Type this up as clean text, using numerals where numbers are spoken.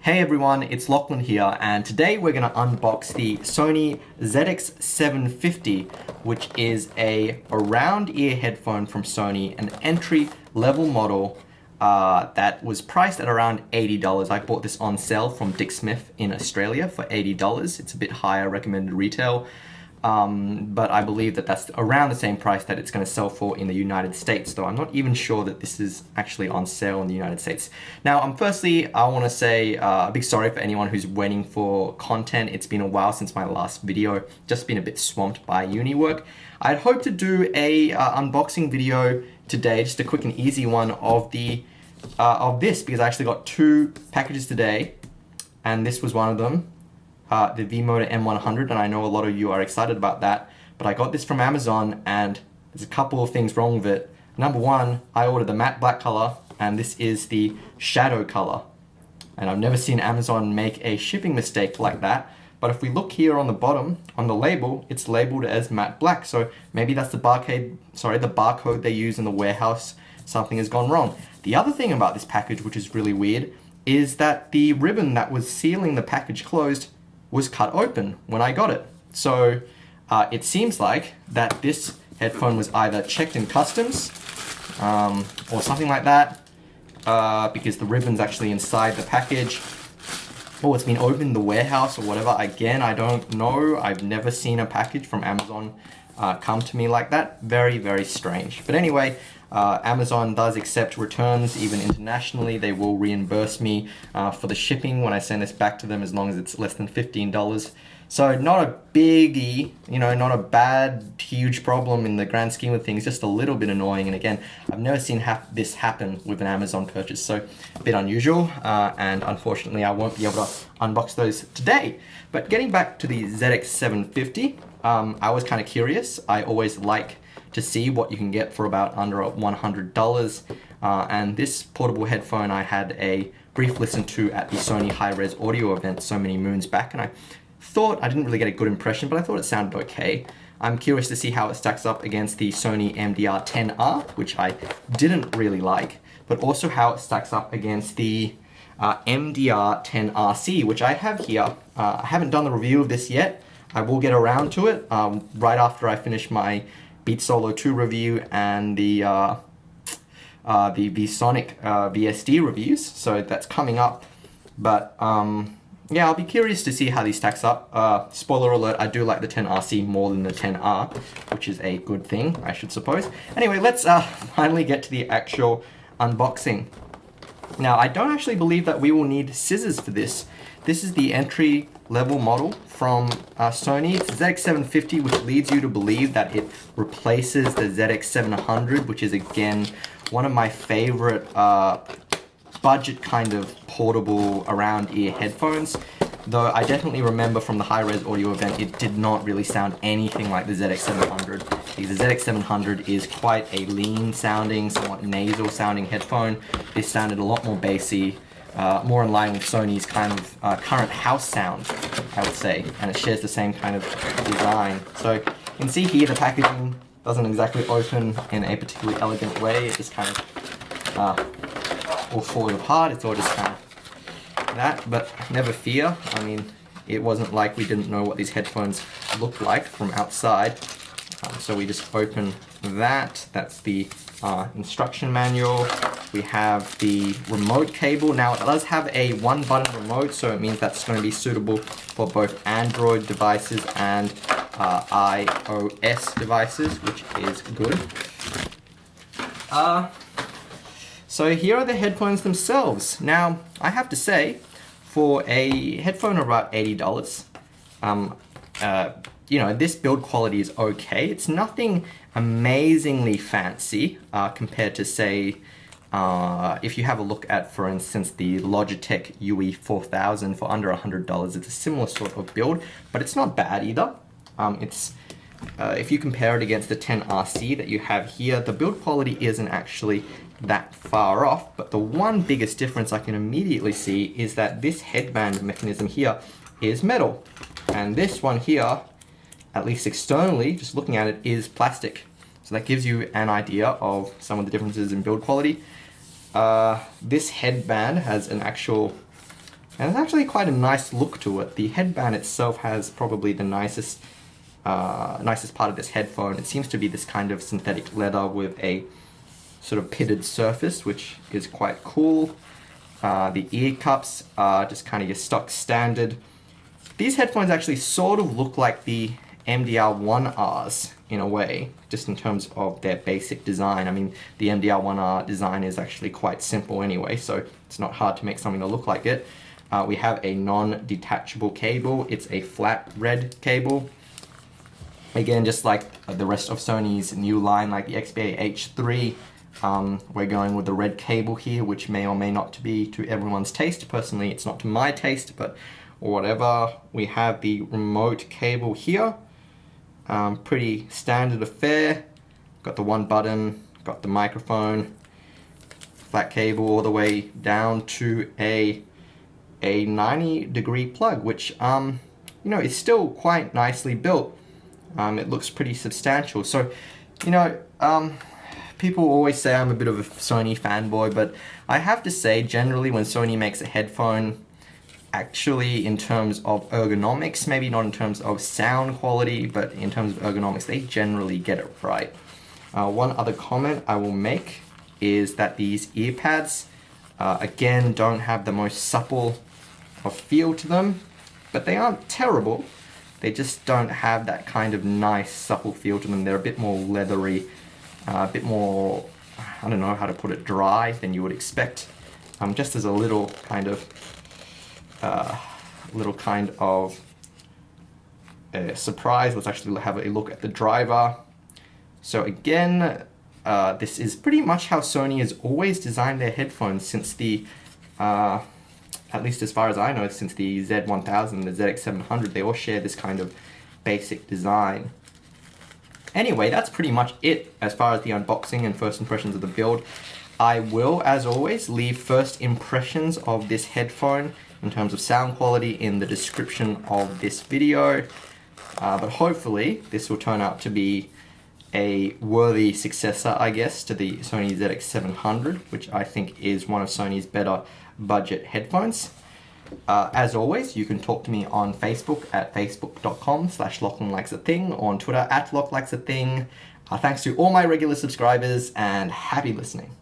Hey everyone, it's Lachlan here, and today we're going to unbox the Sony ZX750, which is a around-ear headphone from Sony, an entry-level model that was priced at around $80. I bought this on sale from Dick Smith in Australia for $80. It's a bit higher recommended retail. But I believe that that's around the same price that it's going to sell for in the United States, though I'm not even sure that this is actually on sale in the United States. Now, firstly, I want to say a big sorry for anyone who's waiting for content. It's been a while since my last video, just been a bit swamped by uni work. I'd hoped to do a unboxing video today, just a quick and easy one of this, because I actually got two packages today, and this was one of them. The V-Motor M100, and I know a lot of you are excited about that, but I got this from Amazon and there's a couple of things wrong with it. Number one, I ordered the matte black color and this is the shadow color. And I've never seen Amazon make a shipping mistake like that, but if we look here on the bottom, on the label, it's labeled as matte black, so maybe that's the barcode they use in the warehouse. Something has gone wrong. The other thing about this package, which is really weird, is that the ribbon that was sealing the package closed was cut open when I got it. So it seems like that this headphone was either checked in customs or something like that, because the ribbon's actually inside the package, or it's been opened in the warehouse or whatever. Again, I don't know. I've never seen a package from Amazon come to me like that. Very, very strange. But anyway, Amazon does accept returns even internationally. They will reimburse me for the shipping when I send this back to them, as long as it's less than $15. So not a biggie, not a bad, huge problem in the grand scheme of things, just a little bit annoying. And again, I've never seen this happen with an Amazon purchase, so a bit unusual, and unfortunately I won't be able to unbox those today. But getting back to the ZX750, I was kind of curious. I always like to see what you can get for about under $100. And this portable headphone I had a brief listen to at the Sony Hi-Res Audio event so many moons back, and I didn't really get a good impression, but I thought it sounded okay. I'm curious to see how it stacks up against the Sony MDR10R, which I didn't really like, but also how it stacks up against the MDR10RC, which I have here. I haven't done the review of this yet. I will get around to it right after I finish my Beat Solo 2 review and the VSonic VSD reviews, so that's coming up. But yeah, I'll be curious to see how these stacks up. Spoiler alert, I do like the 10RC more than the 10R, which is a good thing, I should suppose. Anyway, let's finally get to the actual unboxing. Now, I don't actually believe that we will need scissors for this. This is the entry-level model from Sony. It's the ZX750, which leads you to believe that it replaces the ZX700, which is, again, one of my favorite budget kind of portable around-ear headphones. Though I definitely remember from the Hi-Res Audio event, it did not really sound anything like the ZX700. Because the ZX700 is quite a lean-sounding, somewhat nasal-sounding headphone. This sounded a lot more bassy, more in line with Sony's kind of current house sound, I would say, and it shares the same kind of design. So you can see here the packaging doesn't exactly open in a particularly elegant way. It just kind of all falls apart. It's all just kind of that, but never fear. I mean, it wasn't like we didn't know what these headphones looked like from outside. So we just open that. That's the instruction manual. We have the remote cable. Now it does have a one-button remote, so it means that's going to be suitable for both Android devices and iOS devices, which is good. So here are the headphones themselves. Now, I have to say, for a headphone of about $80, this build quality is okay. It's nothing amazingly fancy compared to, say, if you have a look at, for instance, the Logitech UE4000 for under $100. It's a similar sort of build, but it's not bad either. If you compare it against the 10RC that you have here, the build quality isn't actually that far off, but the one biggest difference I can immediately see is that this headband mechanism here is metal, and this one here, at least externally, just looking at it, is plastic. So that gives you an idea of some of the differences in build quality. This headband has an actual And it's actually quite a nice look to it. The headband itself has probably the nicest part of this headphone. It seems to be this kind of synthetic leather with a sort of pitted surface, which is quite cool. The ear cups are just kind of your stock standard. These headphones actually sort of look like the MDR-1Rs in a way, just in terms of their basic design. I mean, the MDR-1R design is actually quite simple anyway, so it's not hard to make something to look like it. We have a non-detachable cable. It's a flat red cable. Again, just like the rest of Sony's new line, like the Xperia H3, we're going with the red cable here, which may or may not be to everyone's taste. Personally, it's not to my taste, but whatever. We have the remote cable here. Pretty standard affair. Got the one button, got the microphone, flat cable all the way down to a 90-degree plug, which you know, is still quite nicely built. It looks pretty substantial. So, you know, people always say I'm a bit of a Sony fanboy, but I have to say, generally, when Sony makes a headphone, actually in terms of ergonomics, maybe not in terms of sound quality, but in terms of ergonomics, they generally get it right. One other comment I will make is that these ear pads, again, don't have the most supple of feel to them, but they aren't terrible. They just don't have that kind of nice supple feel to them. They're a bit more leathery, a bit more, I don't know how to put it, dry than you would expect. Just as a little kind of surprise, let's actually have a look at the driver. So again, this is pretty much how Sony has always designed their headphones since the, at least as far as I know, since the Z1000, the ZX700, they all share this kind of basic design. Anyway, that's pretty much it as far as the unboxing and first impressions of the build. I will, as always, leave first impressions of this headphone in terms of sound quality in the description of this video. But hopefully this will turn out to be a worthy successor, I guess, to the Sony ZX700, which I think is one of Sony's better budget headphones. As always, you can talk to me on Facebook at facebook.com/LachlanLikesAthing, or on Twitter at LachLikesAthing. Thanks to all my regular subscribers, and happy listening.